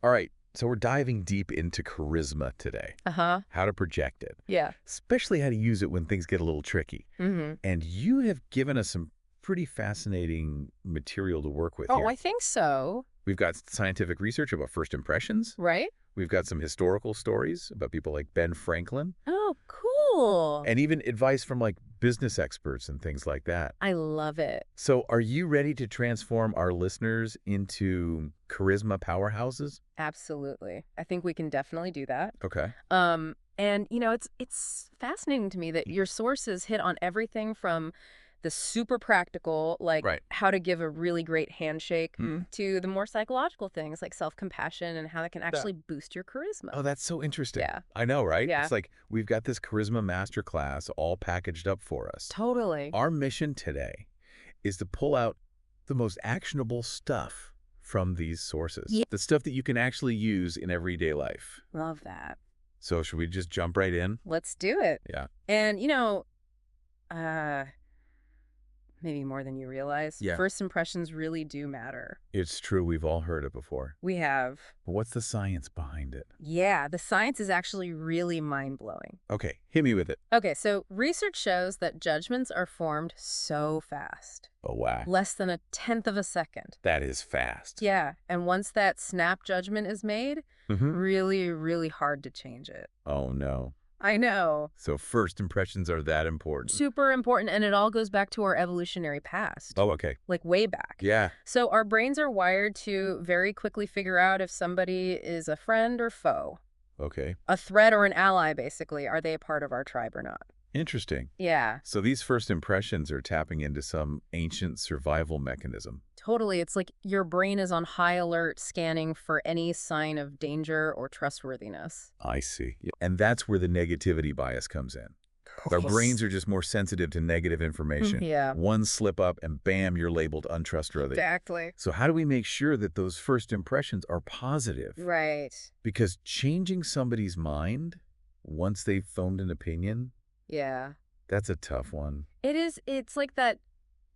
All right, so we're diving deep into charisma today. Uh-huh. How to project it, Yeah. especially how to use it when things get a little tricky. Mm-hmm. And you have given us some pretty fascinating material to work with Oh, here. I think so. We've got scientific research about first impressions. Right? We've got some historical stories about people like Ben Franklin, Oh, cool. and even advice from like business experts and things like that. I love it. So are you ready to transform our listeners into charisma powerhouses? Absolutely. I think we can definitely do that. Okay. And it's fascinating to me that your sources hit on everything from the super practical, like Right. how to give a really great handshake, Hmm. to the more psychological things like self-compassion and how that can actually boost your charisma. Oh, that's so interesting. Yeah. I know, right? Yeah. It's like we've got this charisma masterclass all packaged up for us. Totally. Our mission today is to pull out the most actionable stuff from these sources. Yeah. The stuff that you can actually use in everyday life. Love that. So should we just jump right in? Let's do it. Yeah. And, maybe more than you realize, Yeah. first impressions really do matter. It's true. We've all heard it before. We have. But what's the science behind it? Yeah, the science is actually really mind-blowing. Okay, hit me with it. Okay, so research shows that judgments are formed so fast. Oh, wow. Less than 1/10 of a second. That is fast. Yeah, and once that snap judgment is made, really, really hard to change it. Oh, no. I know. So first impressions are that important. Super important, and it all goes back to our evolutionary past. Oh, okay. Like way back. Yeah. So our brains are wired to very quickly figure out if somebody is a friend or foe. Okay. A threat or an ally, basically. Are they a part of our tribe or not? Interesting. Yeah, So these first impressions are tapping into some ancient survival mechanism. totally. It's like your brain is on high alert, scanning for any sign of danger or trustworthiness. I see. And that's where the negativity bias comes in. Our brains are just more sensitive to negative information. Yeah. One slip up and bam, you're labeled untrustworthy. Exactly. So how do we make sure that those first impressions are positive? Right. Because changing somebody's mind once they've formed an opinion, Yeah. that's a tough one. It is. It's like that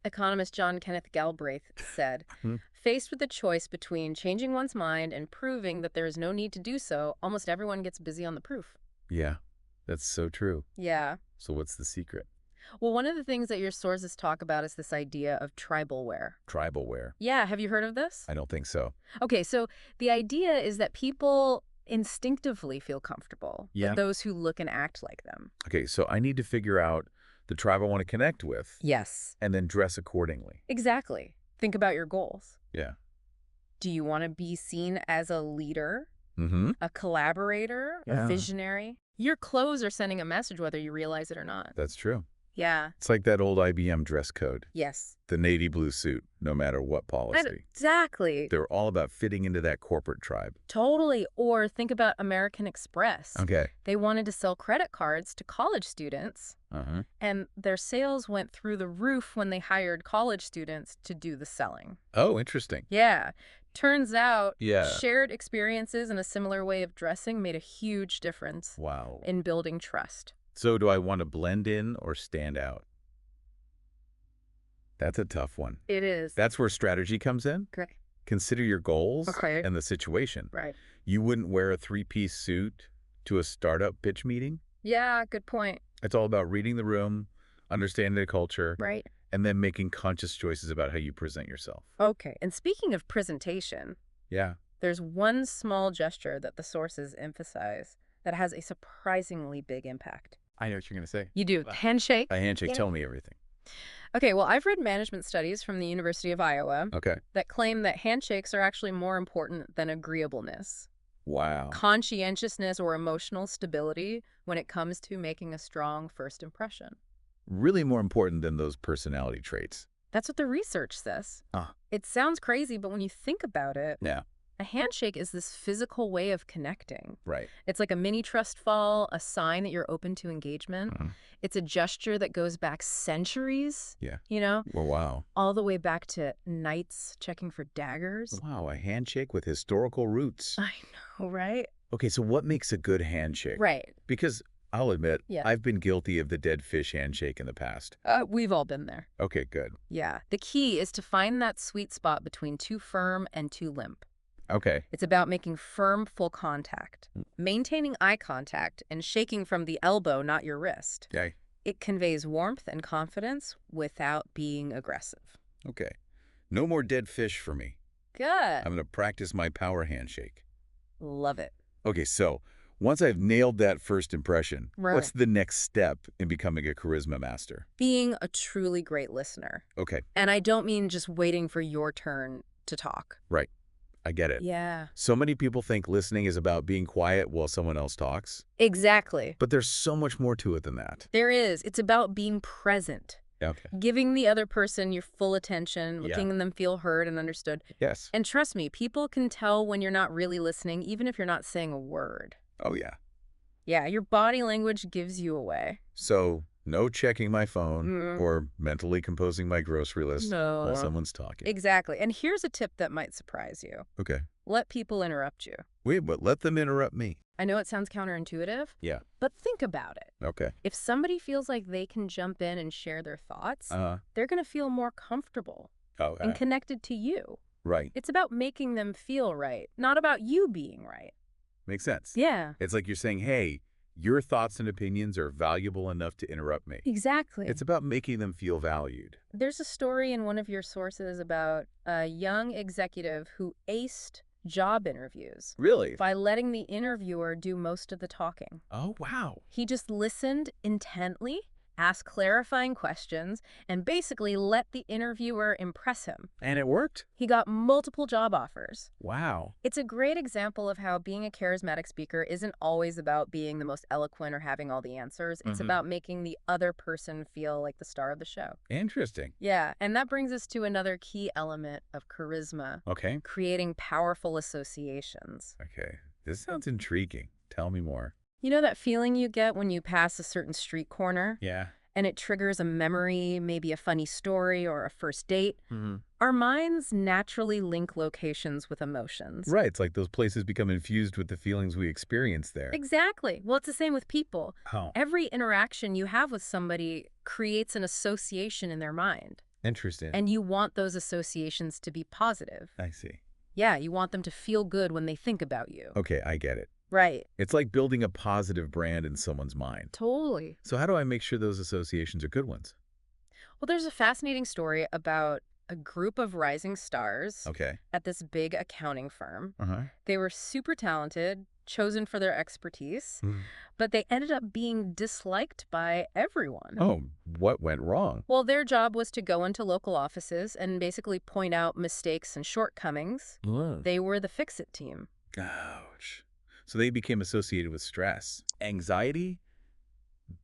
economist John Kenneth Galbraith said, Hmm. faced with the choice between changing one's mind and proving that there is no need to do so, almost everyone gets busy on the proof. Yeah, that's so true. Yeah. So what's the secret? Well, one of the things that your sources talk about is this idea of tribalware. Tribalware. Yeah, have you heard of this? I don't think so. Okay, so the idea is that people instinctively feel comfortable Yeah. with those who look and act like them. Okay, so I need to figure out the tribe I want to connect with Yes. and then dress accordingly. Exactly. Think about your goals. Yeah. Do you want to be seen as a leader, Mm-hmm. a collaborator, Yeah. a visionary? Your clothes are sending a message whether you realize it or not. That's true. Yeah. It's like that old IBM dress code, Yes. the navy blue suit, no matter what policy. Exactly. They're all about fitting into that corporate tribe. Totally. Or think about American Express. Okay. They wanted to sell credit cards to college students, Uh-huh. and their sales went through the roof when they hired college students to do the selling. Oh, interesting. Yeah. Turns out Yeah. shared experiences and a similar way of dressing made a huge difference Wow. in building trust. So do I want to blend in or stand out? That's a tough one. It is. That's where strategy comes in. Great. Consider your goals Okay. and the situation. Right. You wouldn't wear a three-piece suit to a startup pitch meeting. Yeah, good point. It's all about reading the room, understanding the culture, Right. and then making conscious choices about how you present yourself. Okay. And speaking of presentation, Yeah. there's one small gesture that the sources emphasize that has a surprisingly big impact. I know what you're going to say. You do. Handshake. A handshake, Yeah. tell me everything. Okay, well, I've read management studies from the University of Iowa Okay. that claim that handshakes are actually more important than agreeableness, Wow. conscientiousness, or emotional stability when it comes to making a strong first impression. Really more important than those personality traits. That's what the research says. Ah. It sounds crazy, but when you think about it, Yeah. a handshake is this physical way of connecting. Right. It's like a mini trust fall, a sign that you're open to engagement. Mhm. It's a gesture that goes back centuries, Yeah. Well, wow. all the way back to knights checking for daggers. Wow, a handshake with historical roots. I know, right? Okay, so what makes a good handshake? Right. Because I'll admit, Yeah. I've been guilty of the dead fish handshake in the past. We've all been there. Okay, good. Yeah. The key is to find that sweet spot between too firm and too limp. Okay. It's about making firm, full contact, maintaining eye contact, and shaking from the elbow, not your wrist. Okay. It conveys warmth and confidence without being aggressive. Okay. No more dead fish for me. Good. I'm going to practice my power handshake. Love it. Okay, so once I've nailed that first impression, Right. what's the next step in becoming a charisma master? Being a truly great listener. Okay, And I don't mean just waiting for your turn to talk. right. I get it. Yeah. So many people think listening is about being quiet while someone else talks, Exactly. but there's so much more to it than that. There is. It's about being present. Okay. Giving the other person your full attention, Yeah. making them feel heard and understood. Yes. And trust me, people can tell when you're not really listening, even if you're not saying a word. Oh, yeah. Yeah, your body language gives you away. So no checking my phone Mm. or mentally composing my grocery list No. while someone's talking. Exactly. And here's a tip that might surprise you. Okay. Let people interrupt you. Wait, but let them interrupt me. I know it sounds counterintuitive, Yeah. but think about it. Okay. If somebody feels like they can jump in and share their thoughts, Uh-huh. they're going to feel more comfortable Oh, and connected to you. right. It's about making them feel right, not about you being right. Makes sense. Yeah, It's like you're saying, hey, your thoughts and opinions are valuable enough to interrupt me. exactly. It's about making them feel valued. There's a story in one of your sources about a young executive who aced job interviews Really? by letting the interviewer do most of the talking. Oh, wow. He just listened intently, asked clarifying questions, and basically let the interviewer impress him. And it worked? He got multiple job offers. Wow. It's a great example of how being a charismatic speaker isn't always about being the most eloquent or having all the answers. It's Mhm. about making the other person feel like the star of the show. Interesting. Yeah, and that brings us to another key element of charisma, Okay. creating powerful associations. Okay. This sounds intriguing. Tell me more. You know that feeling you get when you pass a certain street corner Yeah. and it triggers a memory, maybe a funny story or a first date? Mm-hmm. Our minds naturally link locations with emotions. Right. It's like those places become infused with the feelings we experience there. Exactly. Well, it's the same with people. Oh, Every interaction you have with somebody creates an association in their mind, interesting. and you want those associations to be positive. I see. Yeah, you want them to feel good when they think about you. Okay, I get it. Right. It's like building a positive brand in someone's mind. Totally. So how do I make sure those associations are good ones? Well, there's a fascinating story about a group of rising stars Okay. at this big accounting firm. Uh-huh. They were super talented, chosen for their expertise, Mm. but they ended up being disliked by everyone. Oh, what went wrong? Well, their job was to go into local offices and basically point out mistakes and shortcomings. They were the fix-it team. Ouch. So they became associated with stress, anxiety,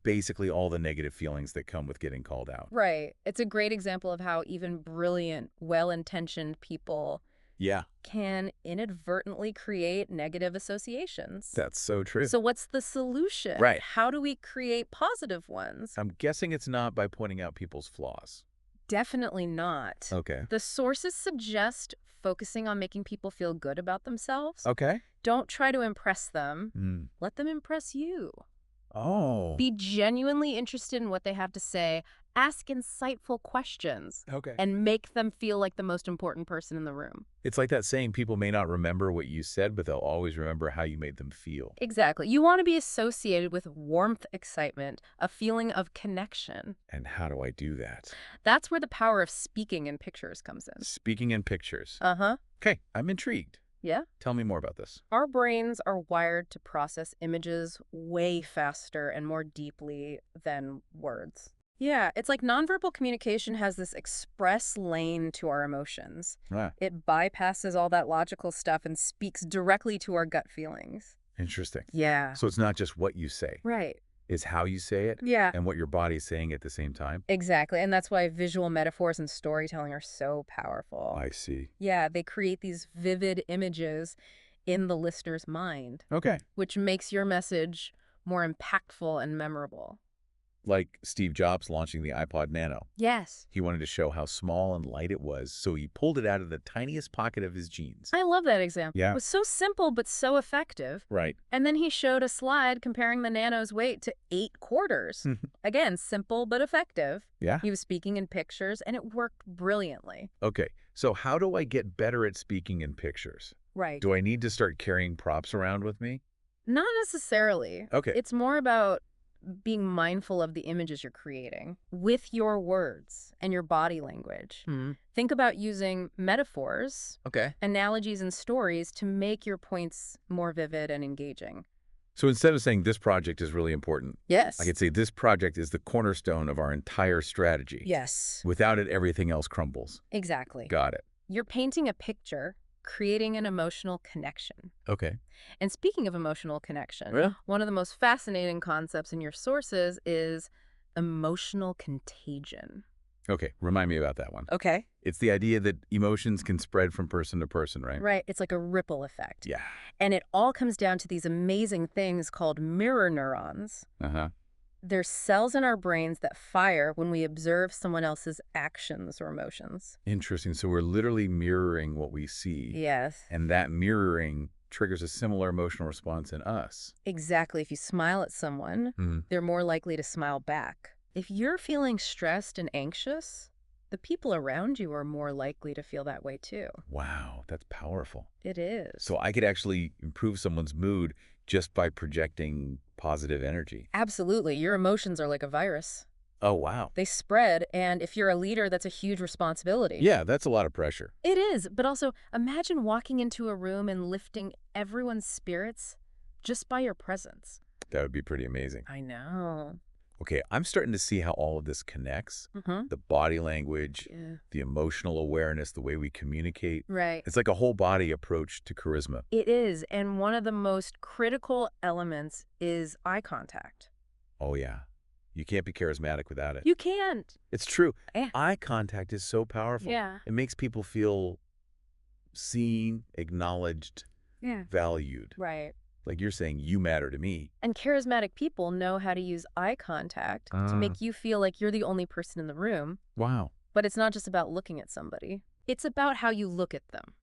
basically all the negative feelings that come with getting called out. Right. It's a great example of how even brilliant, well-intentioned people Yeah, can inadvertently create negative associations. that's so true. So what's the solution? Right. How do we create positive ones? I'm guessing it's not by pointing out people's flaws. Definitely not. Okay. The sources suggest focusing on making people feel good about themselves. Okay. Don't try to impress them. Mm. Let them impress you. Oh. Be genuinely interested in what they have to say. Ask insightful questions Okay. and make them feel like the most important person in the room. It's like that saying, people may not remember what you said, but they'll always remember how you made them feel. Exactly. You want to be associated with warmth, excitement, a feeling of connection. And how do I do that? That's where the power of speaking in pictures comes in. Speaking in pictures. Uh-huh. Okay, I'm intrigued. Yeah. Tell me more about this. Our brains are wired to process images way faster and more deeply than words. Yeah, it's like nonverbal communication has this express lane to our emotions. Ah, It bypasses all that logical stuff and speaks directly to our gut feelings. interesting. Yeah. So it's not just what you say, Right. it's how you say it Yeah. and what your body's saying at the same time. Exactly. And that's why visual metaphors and storytelling are so powerful. I see. Yeah, they create these vivid images in the listener's mind, Okay. which makes your message more impactful and memorable. Like Steve Jobs launching the iPod Nano. Yes. He wanted to show how small and light it was, so he pulled it out of the tiniest pocket of his jeans. I love that example. Yeah. It was so simple but so effective. Right. And then he showed a slide comparing the Nano's weight to 8 quarters. Again, simple but effective. Yeah. He was speaking in pictures, and it worked brilliantly. Okay. So how do I get better at speaking in pictures? Right. Do I need to start carrying props around with me? Not necessarily. Okay. It's more about being mindful of the images you're creating with your words and your body language. Hmm. Think about using metaphors, Okay. analogies, and stories to make your points more vivid and engaging. So instead of saying this project is really important, Yes. I could say this project is the cornerstone of our entire strategy. Yes. Without it, everything else crumbles. Exactly. Got it. You're painting a picture, creating an emotional connection. Okay. And speaking of emotional connection, Yeah. one of the most fascinating concepts in your sources is emotional contagion. Okay. Remind me about that one. Okay. It's the idea that emotions can spread from person to person, right? Right. It's like a ripple effect. Yeah. And it all comes down to these amazing things called mirror neurons. Uh-huh. They're cells in our brains that fire when we observe someone else's actions or emotions. Interesting. So we're literally mirroring what we see. Yes. And that mirroring triggers a similar emotional response in us. Exactly. If you smile at someone, Hmm. they're more likely to smile back. If you're feeling stressed and anxious, the people around you are more likely to feel that way too. Wow, that's powerful. It is. So I could actually improve someone's mood just by projecting positive energy. Absolutely. Your emotions are like a virus. Oh, wow. They spread, and if you're a leader, that's a huge responsibility. Yeah, that's a lot of pressure. It is, but also imagine walking into a room and lifting everyone's spirits just by your presence. That would be pretty amazing. I know. Okay, I'm starting to see how all of this connects. Mm-hmm. The body language, Yeah. the emotional awareness, the way we communicate. Right. It's like a whole body approach to charisma. It is, and one of the most critical elements is eye contact. Oh, yeah. You can't be charismatic without it. You can't. It's true. Yeah. Eye contact is so powerful. Yeah. It makes people feel seen, acknowledged, Yeah. valued. Right. Like you're saying, you matter to me. And charismatic people know how to use eye contact to make you feel like you're the only person in the room. Wow. But it's not just about looking at somebody. It's about how you look at them.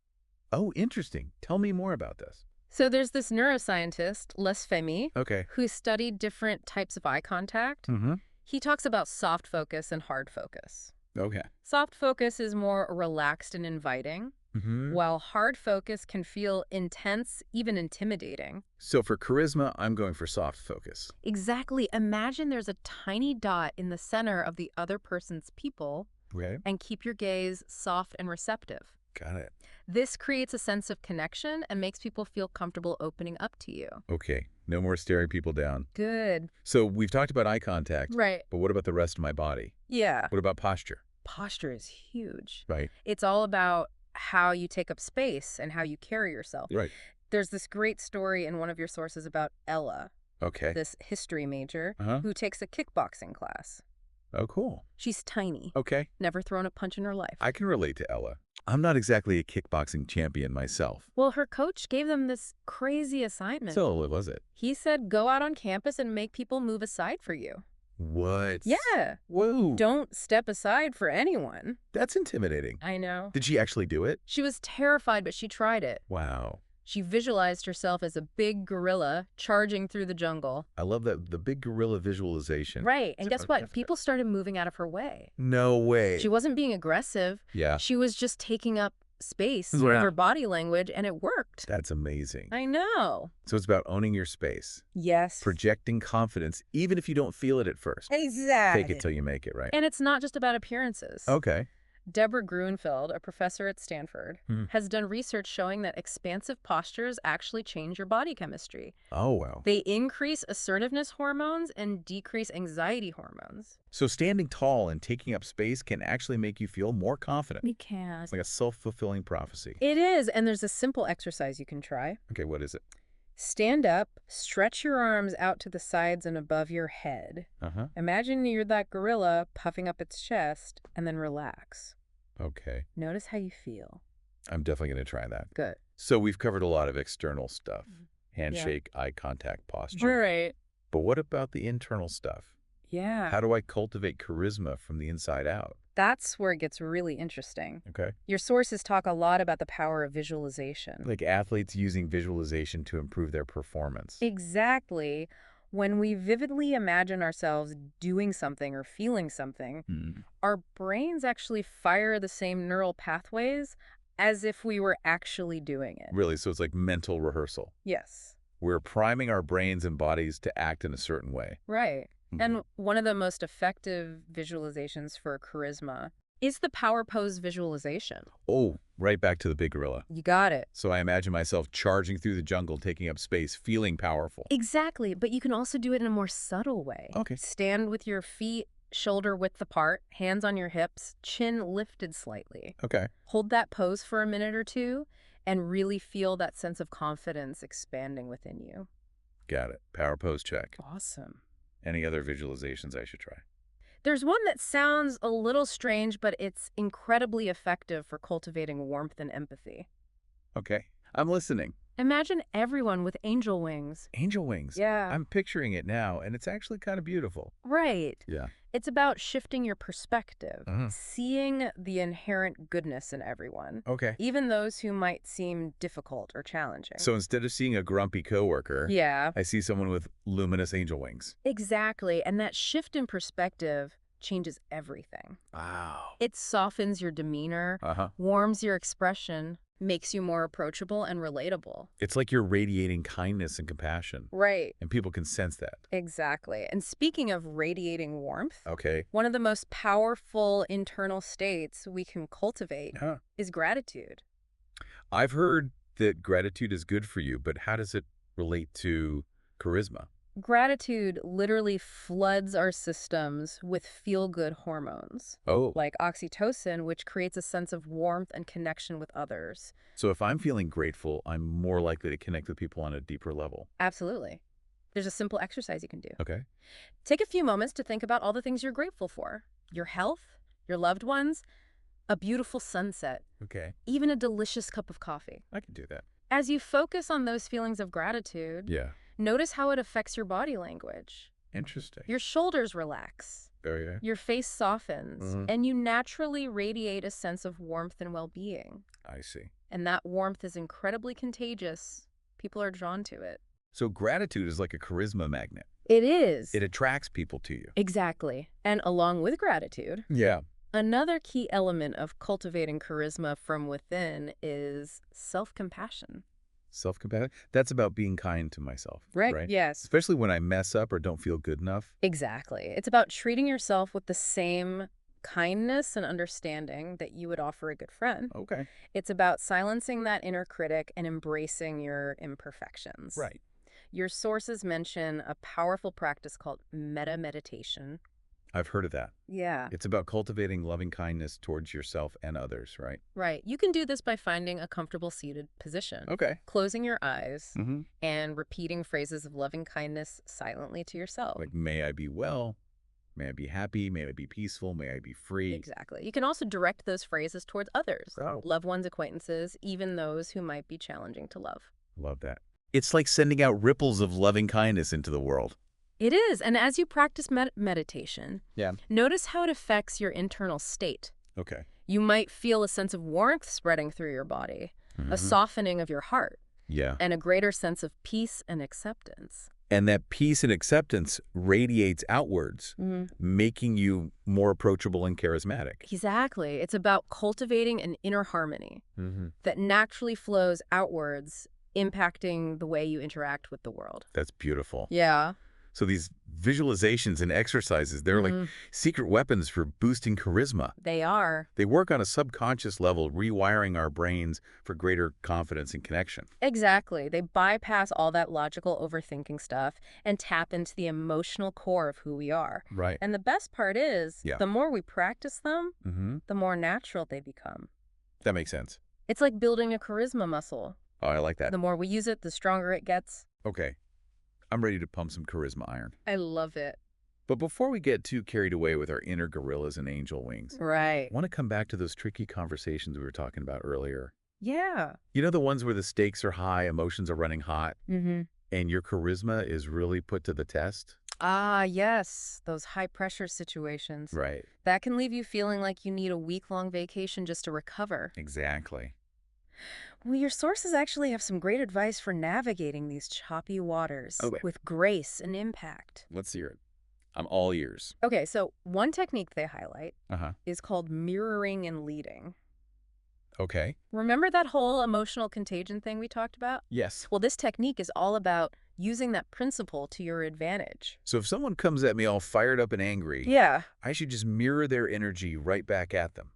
Oh, interesting. Tell me more about this. So there's this neuroscientist, Les Femi, Okay. who studied different types of eye contact. Mm-hmm. He talks about soft focus and hard focus. Okay. Soft focus is more relaxed and inviting, Mm-hmm. while hard focus can feel intense, even intimidating. So for charisma, I'm going for soft focus. Exactly. Imagine there's a tiny dot in the center of the other person's people, Okay. and keep your gaze soft and receptive. Got it. This creates a sense of connection and makes people feel comfortable opening up to you. Okay. No more staring people down. Good. So we've talked about eye contact, Right. but what about the rest of my body? Yeah. What about posture? Posture is huge. Right. It's all about how you take up space and how you carry yourself. Right. There's this great story in one of your sources about Ella, Okay. this history major, Uh-huh. who takes a kickboxing class. Oh, cool. She's tiny, Okay. never thrown a punch in her life. I can relate to Ella. I'm not exactly a kickboxing champion myself. Well, her coach gave them this crazy assignment. So what was it? He said, go out on campus and make people move aside for you. What? Yeah. Whoa. Don't step aside for anyone. That's intimidating. I know. Did she actually do it? She was terrified, but she tried it. Wow. She visualized herself as a big gorilla charging through the jungle. I love that, the big gorilla visualization. Right. And guess what? Definitely. People started moving out of her way. No way. She wasn't being aggressive. Yeah. She was just taking up space with Yeah. her body language, and it worked. That's amazing. I know. So it's about owning your space, Yes. projecting confidence, even if you don't feel it at first. Exactly. Fake it till you make it, right? And it's not just about appearances. Okay. Deborah Grunfeld, a professor at Stanford, has done research showing that expansive postures actually change your body chemistry. Oh, wow. They increase assertiveness hormones and decrease anxiety hormones. So standing tall and taking up space can actually make you feel more confident. We can. It's like a self-fulfilling prophecy. It is, and there's a simple exercise you can try. Okay, what is it? Stand up, stretch your arms out to the sides and above your head. Uh-huh. Imagine you're that gorilla puffing up its chest, and then relax. Okay. Notice how you feel. I'm definitely going to try that. Good. So we've covered a lot of external stuff. Handshake, eye contact, posture. Right. But what about the internal stuff? Yeah. How do I cultivate charisma from the inside out? That's where it gets really interesting. Okay. Your sources talk a lot about the power of visualization. Like athletes using visualization to improve their performance. Exactly. When we vividly imagine ourselves doing something or feeling something, our brains actually fire the same neural pathways as if we were actually doing it. Really, so it's like mental rehearsal. Yes. We're priming our brains and bodies to act in a certain way. Right. Mhm. And one of the most effective visualizations for charisma is the power pose visualization. Oh, right back to the big gorilla. You got it. So I imagine myself charging through the jungle, taking up space, feeling powerful. Exactly, but you can also do it in a more subtle way. Okay. Stand with your feet shoulder width apart, hands on your hips, chin lifted slightly. Okay. Hold that pose for a minute or two and really feel that sense of confidence expanding within you. Got it. Power pose check. Awesome. Any other visualizations I should try? There's one that sounds a little strange, but it's incredibly effective for cultivating warmth and empathy. Okay. I'm listening. Imagine everyone with angel wings. Angel wings. Yeah. I'm picturing it now, and it's actually kind of beautiful. Right. Yeah. It's about shifting your perspective, Mhm. seeing the inherent goodness in everyone, Okay. even those who might seem difficult or challenging. So instead of seeing a grumpy coworker, Yeah, I see someone with luminous angel wings. exactly. And that shift in perspective changes everything. Wow. It softens your demeanor, Uh-huh. warms your expression, makes you more approachable and relatable. It's like you're radiating kindness and compassion, Right. and people can sense that. Exactly. And speaking of radiating warmth, Okay. one of the most powerful internal states we can cultivate Huh. is gratitude. I've heard that gratitude is good for you, but how does it relate to charisma? Gratitude literally floods our systems with feel-good hormones, Oh. like oxytocin, which creates a sense of warmth and connection with others. So if I'm feeling grateful, I'm more likely to connect with people on a deeper level. Absolutely. There's a simple exercise you can do. Okay. Take a few moments to think about all the things you're grateful for. Your health, your loved ones, a beautiful sunset, Okay. even a delicious cup of coffee. I can do that. As you focus on those feelings of gratitude, Yeah. notice how it affects your body language. Interesting. Your shoulders relax, Very. your face softens, Mhm. and you naturally radiate a sense of warmth and well-being. I see. And that warmth is incredibly contagious. People are drawn to it. So gratitude is like a charisma magnet. It is. It attracts people to you. Exactly. And along with gratitude, Yeah. another key element of cultivating charisma from within is self-compassion. Self-compassion. That's about being kind to myself. Right? Yes. Especially when I mess up or don't feel good enough. Exactly. It's about treating yourself with the same kindness and understanding that you would offer a good friend. Okay. It's about silencing that inner critic and embracing your imperfections. Right. Your sources mention a powerful practice called meta meditation. I've heard of that. Yeah. It's about cultivating loving kindness towards yourself and others, right? Right. You can do this by finding a comfortable seated position, Okay. closing your eyes, Mm-hmm. and repeating phrases of loving kindness silently to yourself. Like, may I be well, may I be happy, may I be peaceful, may I be free. Exactly. You can also direct those phrases towards others, Oh. loved ones, acquaintances, even those who might be challenging to love. Love that. It's like sending out ripples of loving kindness into the world. It is. And as you practice meditation, Yeah. notice how it affects your internal state. Okay. You might feel a sense of warmth spreading through your body, a softening of your heart, Yeah. and a greater sense of peace and acceptance. And that peace and acceptance radiates outwards, making you more approachable and charismatic. Exactly. It's about cultivating an inner harmony that naturally flows outwards, impacting the way you interact with the world. That's beautiful. Yeah. So these visualizations and exercises, they're like secret weapons for boosting charisma. They are. They work on a subconscious level, rewiring our brains for greater confidence and connection. Exactly. They bypass all that logical overthinking stuff and tap into the emotional core of who we are. Right. And the best part is, Yeah. the more we practice them, Mm-hmm. the more natural they become. That makes sense. It's like building a charisma muscle. Oh, I like that. The more we use it, the stronger it gets. Okay. I'm ready to pump some charisma iron. I love it. But before we get too carried away with our inner gorillas and angel wings, Right. I want to come back to those tricky conversations we were talking about earlier. Yeah. You know, the ones where the stakes are high, emotions are running hot, Mm-hmm. and your charisma is really put to the test? Ah, yes. Those high-pressure situations. Right. That can leave you feeling like you need a week-long vacation just to recover. Exactly. Well, your sources actually have some great advice for navigating these choppy waters Okay. with grace and impact. Let's hear it. I'm all ears. Okay, so one technique they highlight Uh-huh. is called mirroring and leading. Okay. Remember that whole emotional contagion thing we talked about? Yes. Well, this technique is all about using that principle to your advantage. So if someone comes at me all fired up and angry, Yeah. I should just mirror their energy right back at them.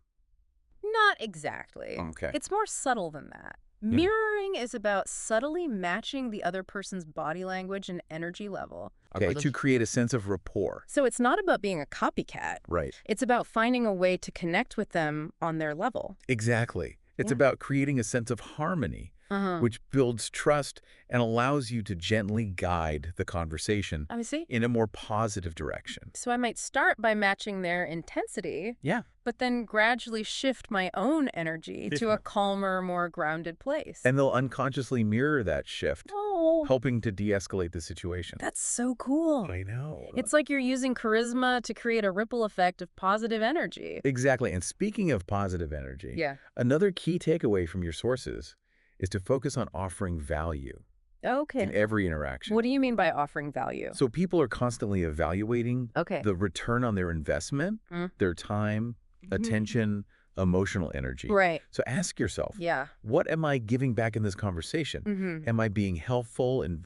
Not exactly. Okay. It's more subtle than that. Yeah. Mirroring is about subtly matching the other person's body language and energy level. Okay, to create a sense of rapport. So it's not about being a copycat. Right. It's about finding a way to connect with them on their level. Exactly. It's Yeah. about creating a sense of harmony, which builds trust and allows you to gently guide the conversation I see. in a more positive direction. So I might start by matching their intensity, Yeah. but then gradually shift my own energy to a calmer, more grounded place. And they'll unconsciously mirror that shift, Oh, helping to de-escalate the situation. that's so cool. I know. It's like you're using charisma to create a ripple effect of positive energy. Exactly. And speaking of positive energy, Yeah. another key takeaway from your sources is to focus on offering value in Okay. every interaction. What do you mean by offering value? So people are constantly evaluating Okay. the return on their investment, their time, attention, emotional energy. Right. So ask yourself, Yeah. what am I giving back in this conversation? Am I being helpful and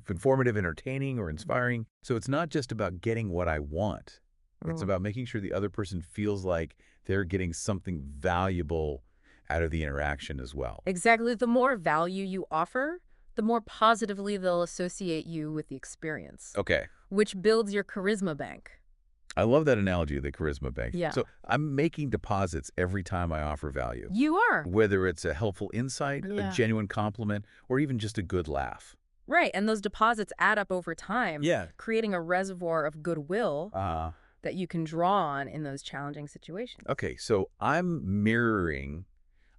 informative, entertaining, or inspiring? So it's not just about getting what I want. It's about making sure the other person feels like they're getting something valuable out of the interaction as well. Exactly. The more value you offer, the more positively they'll associate you with the experience, Okay. which builds your charisma bank. I love that analogy of the charisma bank. Yeah. So I'm making deposits every time I offer value, You are. whether it's a helpful insight, Yeah. a genuine compliment, or even just a good laugh. Right. And those deposits add up over time, Yeah. creating a reservoir of goodwill that you can draw on in those challenging situations. Okay, so I'm mirroring,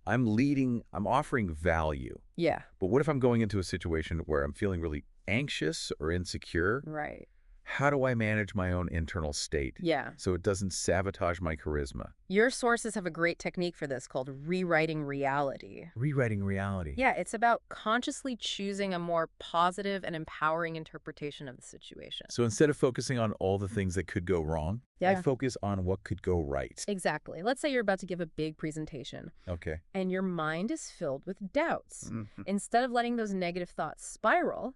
I'm leading, I'm offering value. Yeah. But what if I'm going into a situation where I'm feeling really anxious or insecure? Right. How do I manage my own internal state Yeah. so it doesn't sabotage my charisma? Your sources have a great technique for this called rewriting reality. Rewriting reality. Yeah, it's about consciously choosing a more positive and empowering interpretation of the situation. So instead of focusing on all the things that could go wrong, I Yeah. focus on what could go right. Exactly. Let's say you're about to give a big presentation Okay. and your mind is filled with doubts. Instead of letting those negative thoughts spiral,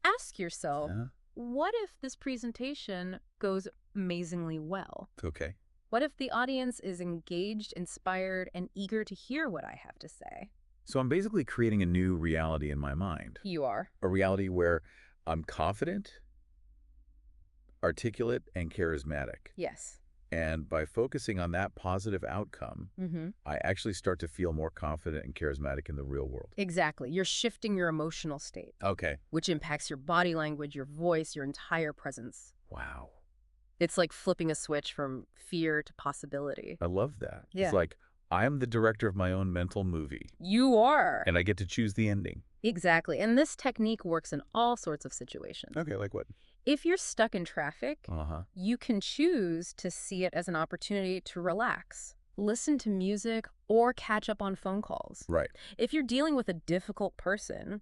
ask yourself, what if this presentation goes amazingly well? Okay. What if the audience is engaged, inspired, and eager to hear what I have to say? So I'm basically creating a new reality in my mind. You are. A reality where I'm confident, articulate, and charismatic. Yes. And by focusing on that positive outcome, I actually start to feel more confident and charismatic in the real world. Exactly. You're shifting your emotional state, Okay. which impacts your body language, your voice, your entire presence. Wow. It's like flipping a switch from fear to possibility. I love that. Yeah. It's like I'm the director of my own mental movie, You are. and I get to choose the ending. Exactly. And this technique works in all sorts of situations. Okay, like what? If you're stuck in traffic, Uh-huh. you can choose to see it as an opportunity to relax, listen to music, or catch up on phone calls. Right. If you're dealing with a difficult person,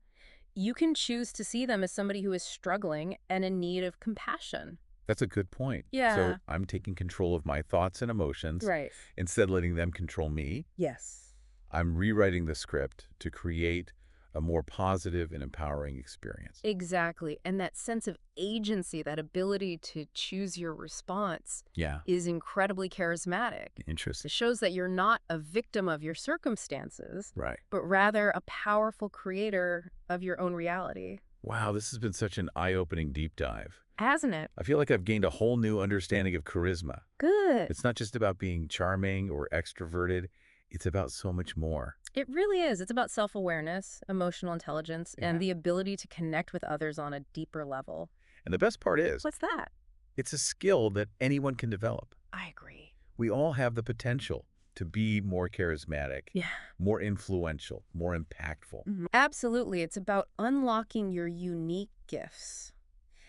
you can choose to see them as somebody who is struggling and in need of compassion. That's a good point. Yeah. So I'm taking control of my thoughts and emotions. Right. Instead of letting them control me, Yes. I'm rewriting the script to create a more positive and empowering experience. Exactly. And that sense of agency, that ability to choose your response, Yeah. is incredibly charismatic. Interesting. It shows that you're not a victim of your circumstances, Right. but rather a powerful creator of your own reality. Wow, this has been such an eye-opening deep dive. Hasn't it? I feel like I've gained a whole new understanding of charisma. Good. It's not just about being charming or extroverted. It's about so much more. It really is. It's about self-awareness, emotional intelligence, Yeah. and the ability to connect with others on a deeper level. And the best part is, What's that? it's a skill that anyone can develop. I agree. We all have the potential to be more charismatic, Yeah. more influential, more impactful. Absolutely. It's about unlocking your unique gifts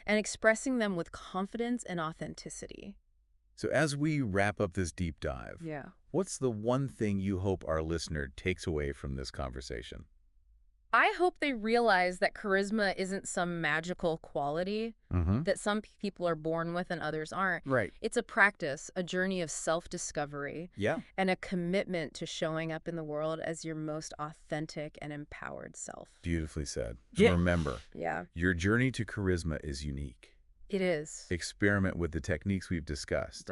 and expressing them with confidence and authenticity. So as we wrap up this deep dive, Yeah. what's the one thing you hope our listener takes away from this conversation? I hope they realize that charisma isn't some magical quality Mm-hmm. that some people are born with and others aren't. Right. It's a practice, a journey of self-discovery, Yeah. and a commitment to showing up in the world as your most authentic and empowered self. Beautifully said. Yeah. Remember, Yeah, your journey to charisma is unique. it is. Experiment with the techniques we've discussed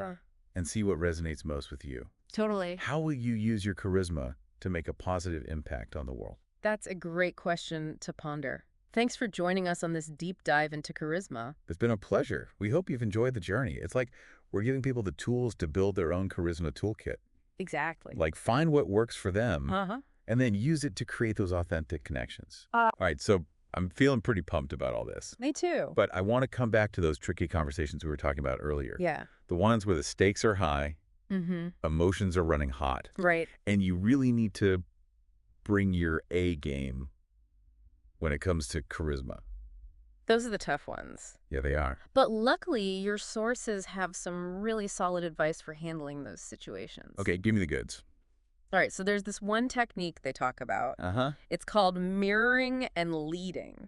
and see what resonates most with you. Totally. How will you use your charisma to make a positive impact on the world? That's a great question to ponder. Thanks for joining us on this deep dive into charisma. It's been a pleasure. We hope you've enjoyed the journey. It's like we're giving people the tools to build their own charisma toolkit. Exactly. Like find what works for them Uh-huh. and then use it to create those authentic connections. All right, so I'm feeling pretty pumped about all this. Me too. But I want to come back to those tricky conversations we were talking about earlier. Yeah. The ones where the stakes are high, Mm-hmm. emotions are running hot, Right. and you really need to bring your A game when it comes to charisma. Those are the tough ones. Yeah, they are. But luckily, your sources have some really solid advice for handling those situations. Okay, give me the goods. All right, so there's this one technique they talk about. Uh-huh. It's called mirroring and leading.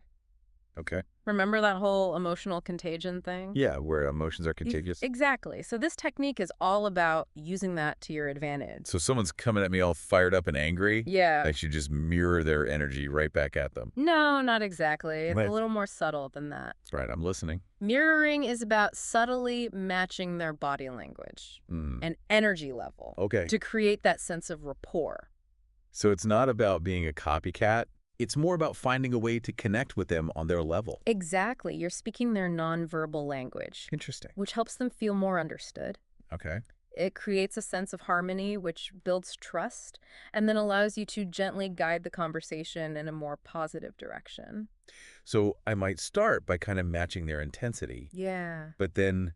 Okay. Remember that whole emotional contagion thing? Yeah, where emotions are contagious. Exactly. So this technique is all about using that to your advantage. So someone's coming at me all fired up and angry. Yeah. I should just mirror their energy right back at them. No, not exactly. It's Right. a little more subtle than that. Right, I'm listening. Mirroring is about subtly matching their body language and energy level Okay. to create that sense of rapport. So it's not about being a copycat. It's more about finding a way to connect with them on their level. Exactly. You're speaking their nonverbal language, Interesting. which helps them feel more understood. Okay. It creates a sense of harmony, which builds trust, and then allows you to gently guide the conversation in a more positive direction. So I might start by kind of matching their intensity, Yeah. but then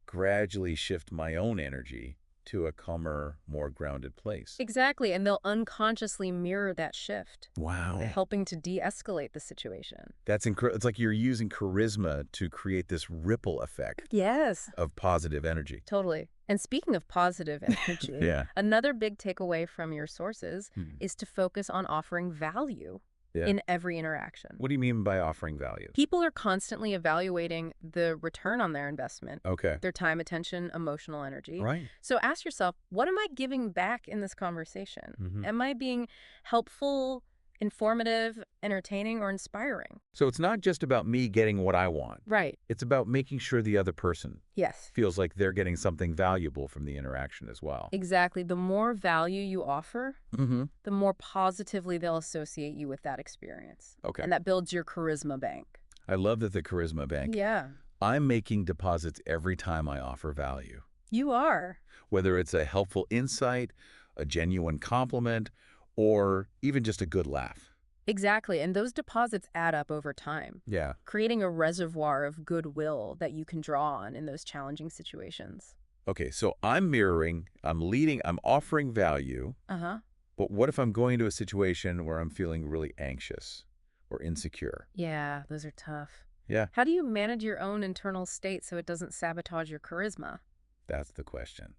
gradually shift my own energy to a calmer, more grounded place. Exactly, and they'll unconsciously mirror that shift, Wow. helping to de-escalate the situation. That's incredible. It's like you're using charisma to create this ripple effect Yes. of positive energy. Totally. And speaking of positive energy, Yeah. another big takeaway from your sources Hmm. is to focus on offering value Yeah. in every interaction. What do you mean by offering value? People are constantly evaluating the return on their investment, Okay. their time, attention, emotional energy. Right. So ask yourself, what am I giving back in this conversation? Mhm. Am I being helpful, informative, entertaining, or inspiring? So it's not just about me getting what I want. Right. It's about making sure the other person Yes. feels like they're getting something valuable from the interaction as well. Exactly. The more value you offer, Mm-hmm. the more positively they'll associate you with that experience. Okay. And that builds your charisma bank. I love that the charisma bank. Yeah, I'm making deposits every time I offer value. you are. Whether it's a helpful insight, a genuine compliment, or even just a good laugh. Exactly. And those deposits add up over time, Yeah. creating a reservoir of goodwill that you can draw on in those challenging situations. Okay, so I'm mirroring, I'm leading, I'm offering value, Uh-huh. but what if I'm going into a situation where I'm feeling really anxious or insecure? Yeah, those are tough. Yeah, How do you manage your own internal state so it doesn't sabotage your charisma? that's the question.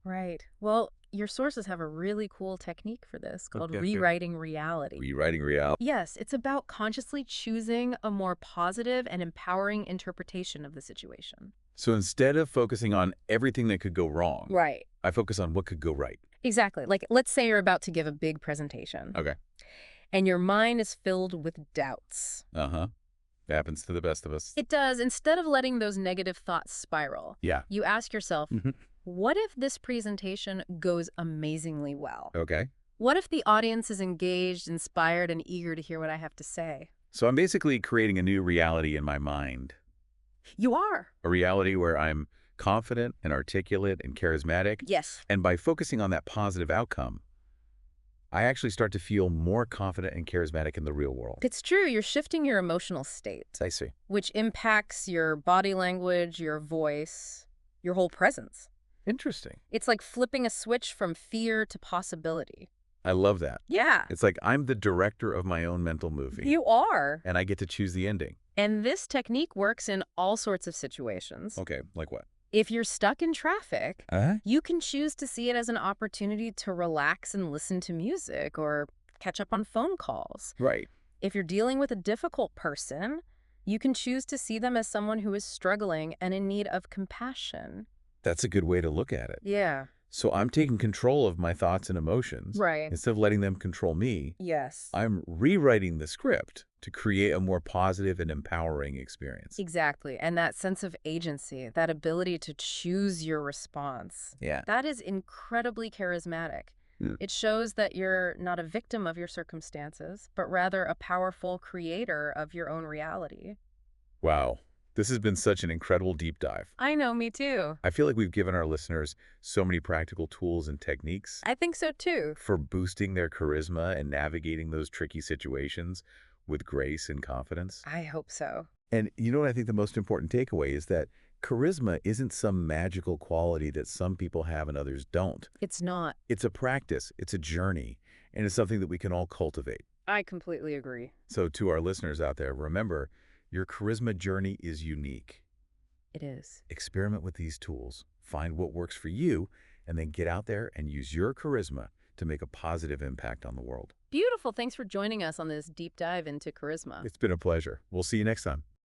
Right. Well, your sources have a really cool technique for this called Okay. rewriting reality. Rewriting reality. Yes, it's about consciously choosing a more positive and empowering interpretation of the situation. So instead of focusing on everything that could go wrong, Right. I focus on what could go right. Exactly. Like, let's say you're about to give a big presentation Okay. and your mind is filled with doubts. Uh-huh. Happens to the best of us. It does. Instead of letting those negative thoughts spiral, Yeah. you ask yourself, Mhm. what if this presentation goes amazingly well? Okay. What if the audience is engaged, inspired, and eager to hear what I have to say? So I'm basically creating a new reality in my mind. You are. A reality where I'm confident and articulate and charismatic. Yes. And by focusing on that positive outcome, I actually start to feel more confident and charismatic in the real world. It's true. You're shifting your emotional state, I see. which impacts your body language, your voice, your whole presence. Interesting. It's like flipping a switch from fear to possibility. I love that. Yeah. It's like I'm the director of my own mental movie. You are. And I get to choose the ending. And this technique works in all sorts of situations. Okay, like what? If you're stuck in traffic, Uh-huh. you can choose to see it as an opportunity to relax and listen to music or catch up on phone calls. Right. If you're dealing with a difficult person, you can choose to see them as someone who is struggling and in need of compassion. That's a good way to look at it. Yeah. So I'm taking control of my thoughts and emotions. Right. Instead of letting them control me, Yes. I'm rewriting the script to create a more positive and empowering experience. Exactly. And that sense of agency, that ability to choose your response, Yeah. that is incredibly charismatic. Yeah. It shows that you're not a victim of your circumstances, but rather a powerful creator of your own reality. Wow. This has been such an incredible deep dive. I know, me too. I feel like we've given our listeners so many practical tools and techniques I think so too. for boosting their charisma and navigating those tricky situations with grace and confidence. I hope so. And you know what I think the most important takeaway is that charisma isn't some magical quality that some people have and others don't. It's not. It's a practice, it's a journey, and it's something that we can all cultivate. I completely agree. So to our listeners out there, remember, your charisma journey is unique. It is. Experiment with these tools, find what works for you, and then get out there and use your charisma to make a positive impact on the world. Beautiful. Thanks for joining us on this deep dive into charisma. It's been a pleasure. We'll see you next time.